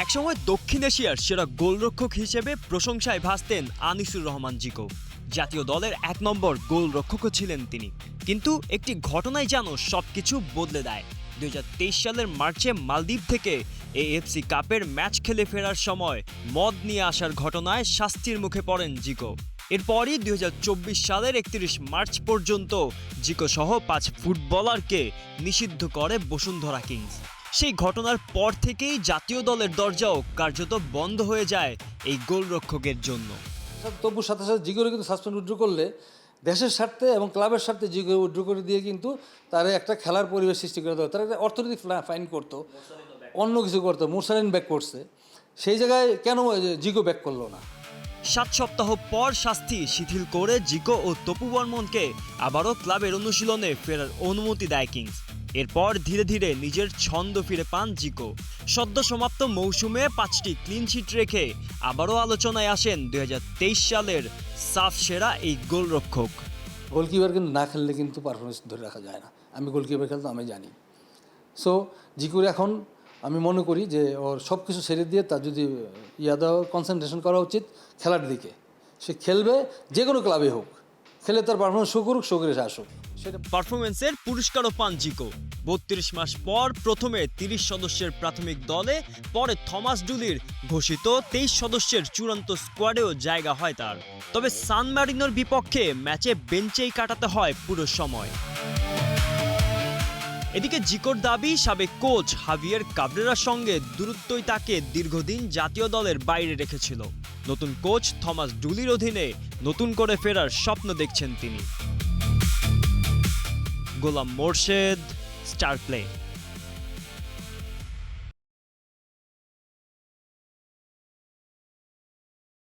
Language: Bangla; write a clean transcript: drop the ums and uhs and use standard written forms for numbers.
একসময় দক্ষিণ এশিয়ার সেরা গোলরক্ষক হিসেবে প্রশংসায় ভাসতেন আনিসুর রহমান জিকো। জাতীয় দলের ১ নম্বর গোলরক্ষকও ছিলেন তিনি। কিন্তু একটি ঘটনাই যেন সবকিছু বদলে দেয়। ২০২৩ সালের মার্চে মালদ্বীপ থেকে এএফসি কাপের ম্যাচ খেলে ফেরার সময় মদ নিয়ে আসার ঘটনায় শাস্তির মুখে পড়েন জিকো। এরপরই ২০২৪ সালের ৩১ মার্চ পর্যন্ত জিকো সহ ৫ ফুটবলারকে নিষিদ্ধ করে বসুন্ধরা কিংস। সেই ঘটনার পর থেকেই জাতীয় দলের দরজাও কার্যত বন্ধ হয়ে যায় এই গোলরক্ষকের জন্য। তবু সাথে সাথে জিগোরে কিন্তু সাসপেন্ড উইথড্র করলে দেশের স্বার্থে এবং ক্লাবের স্বার্থে জিগো উইথড্র করে দিয়ে কিন্তু তারা একটা খেলার পরিবেশ সৃষ্টি করে দেওয়া, তারা একটা অর্থনৈতিক ফাইন করতো, অন্য কিছু করতো। মুরসালিন ব্যাক করছে, সেই জায়গায় কেন জিগো ব্যাক করলো না? ৭ সপ্তাহ পর শাস্তি শিথিল করে জিকো ও তপু বর্মনকে আবারও ক্লাবের অনুশীলনে ফেরার অনুমতি দেয় কিংস। এরপর ধীরে ধীরে নিজের ছন্দ ফিরে পান জিকো। সদ্য সমাপ্ত মৌসুমে ৫টি ক্লিনশিট রেখে আবারও আলোচনায় আসেন ২০২৩ সালের সাফ সেরা এই গোলরক্ষক। গোলকিপার কিন্তু না খেললে কিন্তু পারফরমেন্স ধরে রাখা যায় না। আমি গোলকিপার খেলতে আমি জানি। সো জিকুর এখন আমি মনে করি যে ওর সব কিছু ছেড়ে দিয়ে তার যদি কনসেন্ট্রেশন করা উচিত খেলার দিকে। সে খেলবে যে কোনো ক্লাবে হোক, খেলে তার পারফরমেন্স শো করুক, শো করে আসুক। সেটা পারফরমেন্সের পুরস্কারও পান জিকো। ৩২ মাস পর প্রথমে ৩০ সদস্যের প্রাথমিক দলে, পরে থমাস ডুলির ঘোষিত ২৩ সদস্যের চূড়ান্ত স্কোয়াডেও জায়গা হয় তার। তবে সান মারিনোর বিপক্ষে ম্যাচে বেঞ্চেই কাটাতে হয় পুরো সময়। এদিকে জিকোর দাবি, সাবেক কোচ হাভিয়ের কাবরেরার সঙ্গে দূরত্বই তাকে দীর্ঘদিন জাতীয় দলের বাইরে রেখেছিল। নতুন কোচ থমাস ডুলির অধীনে নতুন করে ফেরার স্বপ্ন দেখছেন তিনি। গোলাম মোর্শেদ, স্টার প্লে।